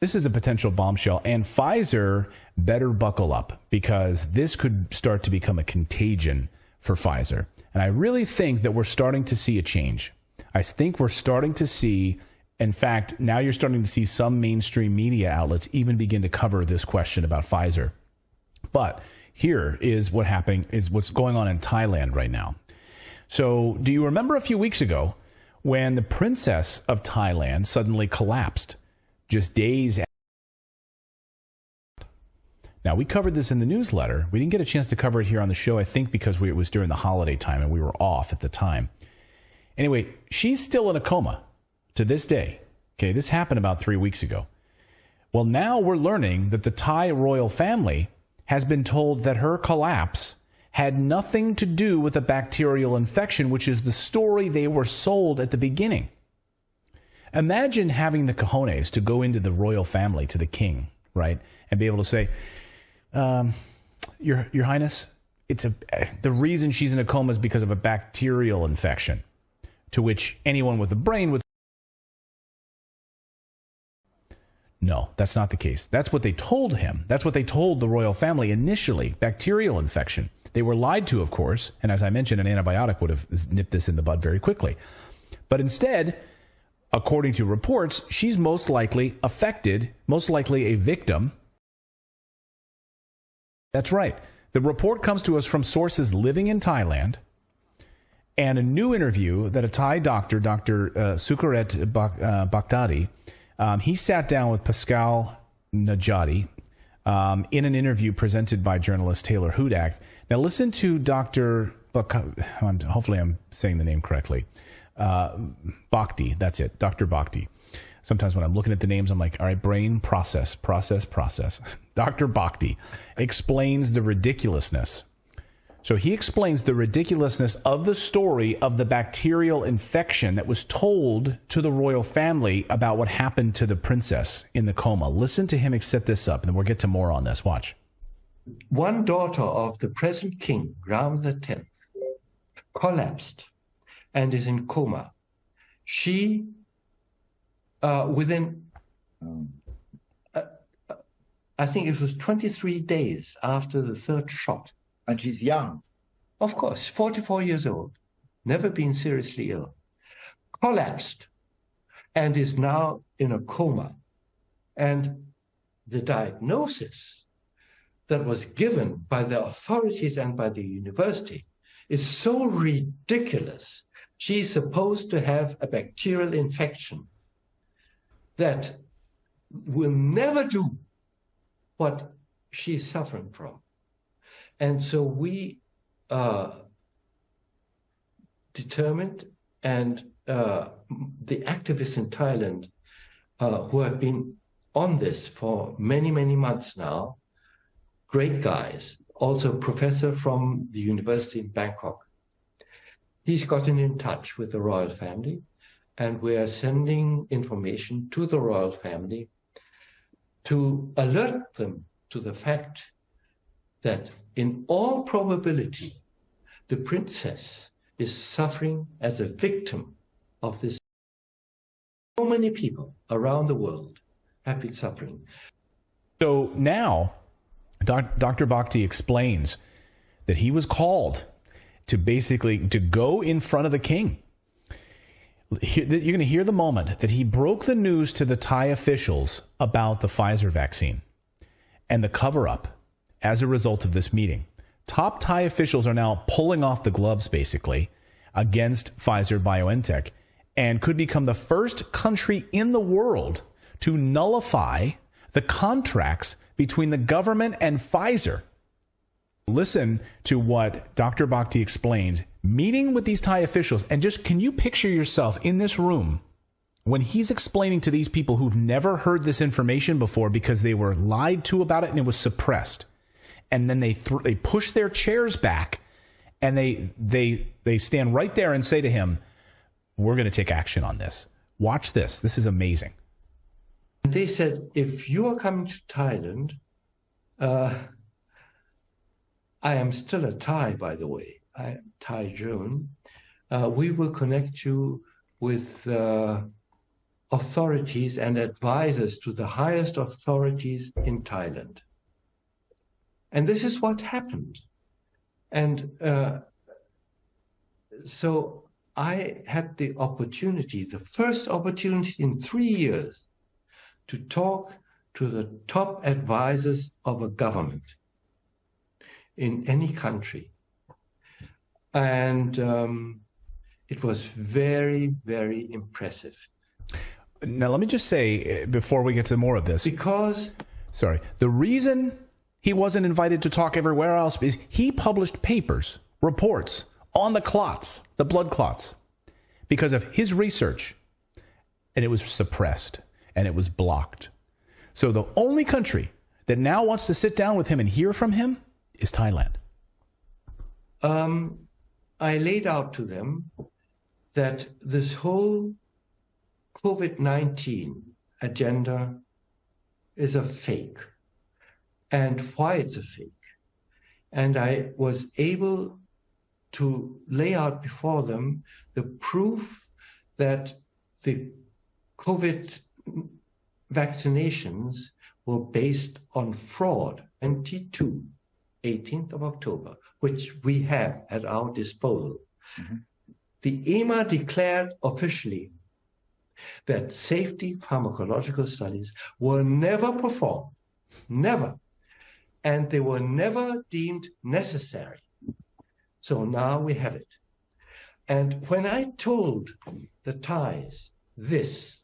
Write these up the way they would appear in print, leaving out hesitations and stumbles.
This is a potential bombshell, and Pfizer better buckle up because this could start to become a contagion for Pfizer. And I really think that we're starting to see a change. I think we're starting to see, in fact, now you're starting to see some mainstream media outlets even begin to cover this question about Pfizer. But here is what's going on in Thailand right now. So do you remember a few weeks ago when the princess of Thailand suddenly collapsed? Just days after. Now, we covered this in the newsletter. We didn't get a chance to cover it here on the show, I think because it was during the holiday time and we were off at the time. Anyway, she's still in a coma to this day. Okay, this happened about 3 weeks ago. Well, now we're learning that the Thai royal family has been told that her collapse had nothing to do with a bacterial infection, which is the story they were sold at the beginning. Imagine having the cojones to go into the royal family, to the king, right, and be able to say, Your Highness, the reason she's in a coma is because of a bacterial infection, to which anyone with a brain would. No, that's not the case. That's what they told him. That's what they told the royal family initially, bacterial infection. They were lied to, of course, and as I mentioned, an antibiotic would have nipped this in the bud very quickly. But instead, according to reports, she's most likely affected, most likely a victim. That's right. The report comes to us from sources living in Thailand, and a new interview that a Thai doctor, Dr. Sukaret Bhaktadi, he sat down with Pascal Najati in an interview presented by journalist Taylor Hudak. Now listen to Dr. Hopefully I'm saying the name correctly. Bhakti, that's it, Dr. Bhakti. Sometimes when I'm looking at the names, I'm like, all right, brain, process. Dr. Bhakti explains the ridiculousness. So he explains the ridiculousness of the story of the bacterial infection that was told to the royal family about what happened to the princess in the coma. Listen to him set this up, and then we'll get to more on this. Watch. One daughter of the present king, Ram X, collapsed and is in coma. She, within, I think it was 23 days after the third shot. And she's young. Of course, 44 years old, never been seriously ill, collapsed and is now in a coma. And the diagnosis that was given by the authorities and by the university is so ridiculous. She's supposed to have a bacterial infection that will never do what she's suffering from. And so we determined, and the activists in Thailand who have been on this for many, many months now, great guys, also a professor from the university in Bangkok. He's gotten in touch with the royal family, and we are sending information to the royal family to alert them to the fact that in all probability, the princess is suffering as a victim of this. So many people around the world have been suffering. So now, Dr. Bhakti explains that he was called to go in front of the king. You're going to hear the moment that he broke the news to the Thai officials about the Pfizer vaccine and the cover-up as a result of this meeting. Top Thai officials are now pulling off the gloves, basically, against Pfizer-BioNTech, and could become the first country in the world to nullify the contracts between the government and Pfizer. Listen to what Dr. Bhakti explains, meeting with these Thai officials, and just can you picture yourself in this room when he's explaining to these people who've never heard this information before because they were lied to about it and it was suppressed. And then they push their chairs back and they stand right there and say to him, we're going to take action on this. Watch this. This is amazing. They said, if you are coming to Thailand, I am still a Thai, by the way. I am Thai German. We will connect you with authorities and advisors to the highest authorities in Thailand. And this is what happened. And so I had the opportunity, the first opportunity in 3 years, to talk to the top advisors of a government in any country. And it was very, very impressive. Now, let me just say, before we get to more of this, the reason he wasn't invited to talk everywhere else is he published papers, reports on the clots, the blood clots, because of his research, and it was suppressed and it was blocked. So the only country that now wants to sit down with him and hear from him is Thailand. I laid out to them that this whole COVID-19 agenda is a fake, and why it's a fake. And I was able to lay out before them the proof that the COVID vaccinations were based on fraud. 18th of October, which we have at our disposal. Mm-hmm. The EMA declared officially that safety pharmacological studies were never performed, never, and they were never deemed necessary. So now we have it. And when I told the Thais this,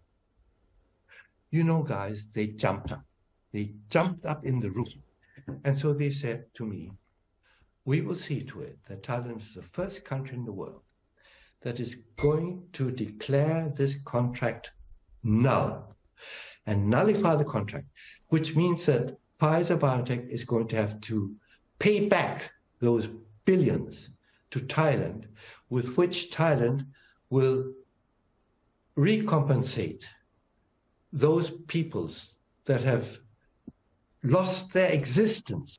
you know, guys, they jumped up. They jumped up in the room. And so they said to me, we will see to it that Thailand is the first country in the world that is going to declare this contract null and nullify the contract, which means that Pfizer BioNTech is going to have to pay back those billions to Thailand, with which Thailand will recompensate those peoples that have lost their existence